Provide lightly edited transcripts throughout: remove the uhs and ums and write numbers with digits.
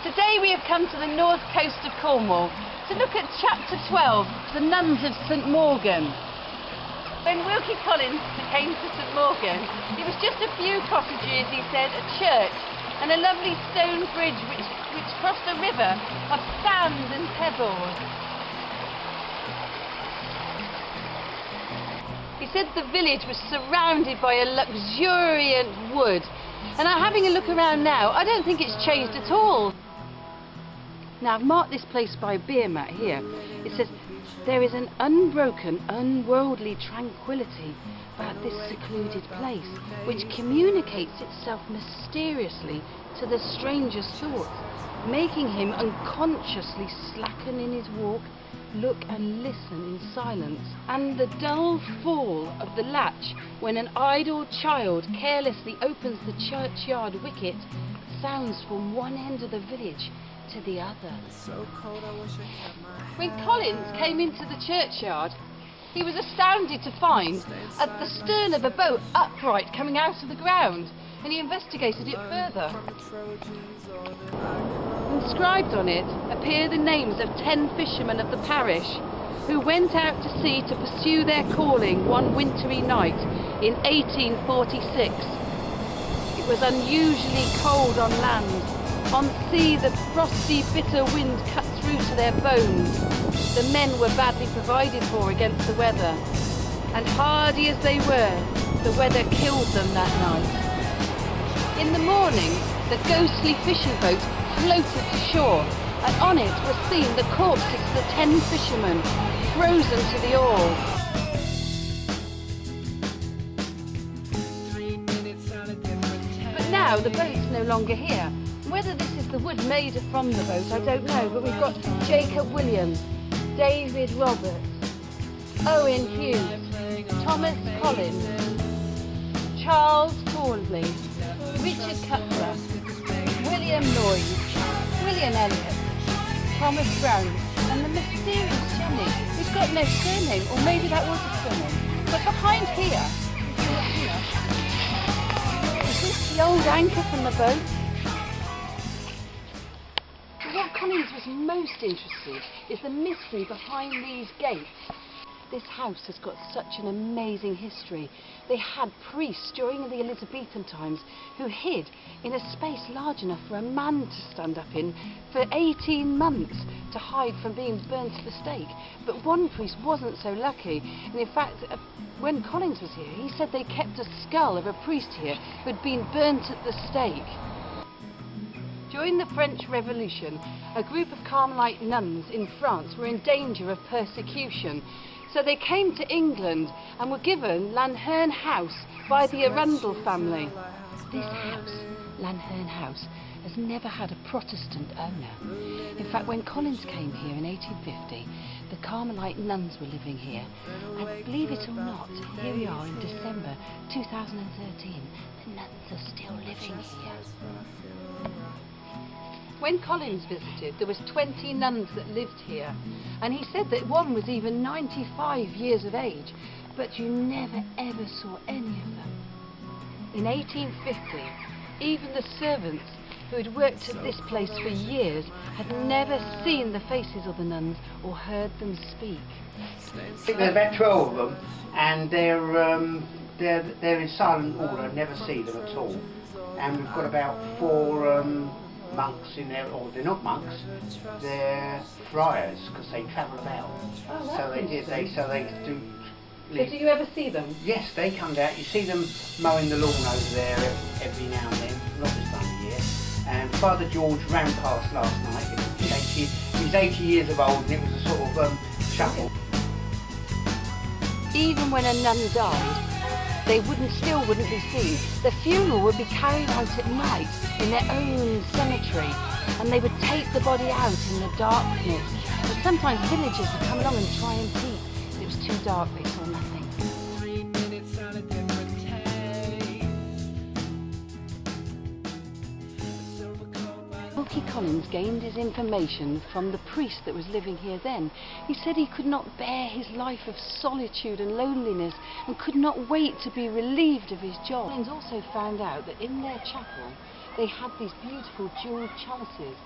Today we have come to the north coast of Cornwall to look at Chapter 12, the Nuns of St Mawgan. When Wilkie Collins came to St Mawgan, it was just a few cottages, he said, a church and a lovely stone bridge which crossed a river of sand and pebbles. He said the village was surrounded by a luxuriant wood, and having a look around now, I don't think it's changed at all. Now, I've marked this place by a beer mat here. It says, there is an unbroken, unworldly tranquility about this secluded place, which communicates itself mysteriously to the stranger's thoughts, making him unconsciously slacken in his walk, look and listen in silence. And the dull fall of the latch when an idle child carelessly opens the churchyard wicket sounds from one end of the village to the other. When Collins came into the churchyard, he was astounded to find at the stern of a boat upright coming out of the ground, and he investigated it further. Inscribed on it appear the names of 10 fishermen of the parish who went out to sea to pursue their calling one wintry night in 1846. It was unusually cold on land. On sea, the frosty, bitter wind cut through to their bones. The men were badly provided for against the weather, and hardy as they were, the weather killed them that night. In the morning, the ghostly fishing boat floated to shore, and on it were seen the corpses of the 10 fishermen, frozen to the oars. But now the boat's no longer here. Whether this is the wood made from the boat, I don't know, but we've got Jacob Williams, David Roberts, Owen Hughes, Thomas Collins, Charles Thornley, Richard Cutler, William Lloyd, William Elliott, Thomas Brown, and the mysterious Jenny, who's got no surname, or maybe that was a surname. But behind here, is this the old anchor from the boat? What Collins was most interested is the mystery behind these gates. This house has got such an amazing history. They had priests during the Elizabethan times who hid in a space large enough for a man to stand up in for 18 months to hide from being burnt at the stake. But one priest wasn't so lucky, and in fact, when Collins was here, he said they kept a skull of a priest here who had been burnt at the stake. During the French Revolution, a group of Carmelite nuns in France were in danger of persecution. So they came to England and were given Lanherne House by the Arundel family. This house, Lanherne House, has never had a Protestant owner. In fact, when Collins came here in 1850, the Carmelite nuns were living here. And believe it or not, here we are in December 2013, the nuns are still living here. When Collins visited, there was 20 nuns that lived here, and he said that one was even 95 years of age, but you never ever saw any of them. In 1850, even the servants who had worked at this place for years had never seen the faces of the nuns or heard them speak. There's about 12 of them, and they're in silent order, never see them at all. And we've got about 4 monks in there, or they're not monks, they're friars, because they travel about. Oh, so they do. So do you ever see them? Yes, they come down. You see them mowing the lawn over there every now and then, not this time of year. And Father George ran past last night. He's 80 years of old, and it was a sort of shuffle. Even when a nun died, they still wouldn't be seen. The funeral would be carried out at night in their own cemetery, and they would take the body out in the darkness. But sometimes villagers would come along and try and peep. It was too dark, they saw nothing. Wilkie Collins gained his information from the priest that was living here then. He said he could not bear his life of solitude and loneliness and could not wait to be relieved of his job. Collins also found out that in their chapel they had these beautiful jewelled chalices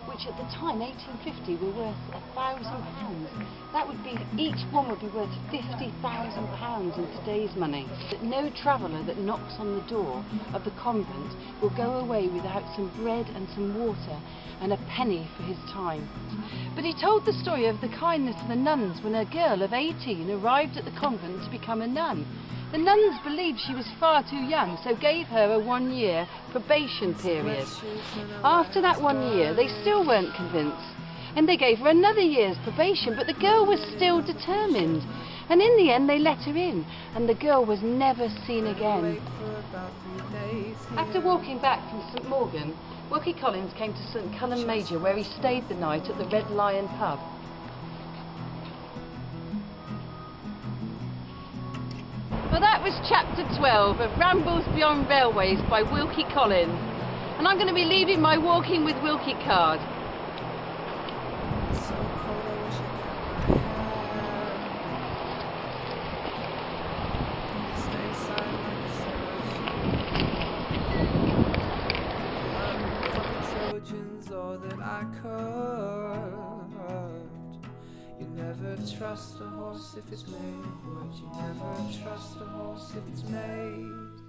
which at the time, 1850, were worth £1,000. That would be, each one would be worth £50,000 in today's money. That no traveller that knocks on the door of the convent will go away without some bread and some water and a penny for his time. But he told the story of the kindness of the nuns when a girl of 18 arrived at the convent to become a nun. The nuns believed she was far too young, so gave her a 1-year probation period. After that 1 year, they still weren't convinced, and they gave her another year's probation, but the girl was still determined. And in the end, they let her in, and the girl was never seen again. After walking back from St Mawgan, Wilkie Collins came to St Cullen Major, where he stayed the night at the Red Lion pub. Well, that was chapter 12 of Rambles Beyond Railways by Wilkie Collins. And I'm going to be leaving my Walking with Wilkie card. You never trust a horse if it's made. Would you never trust a horse if it's made?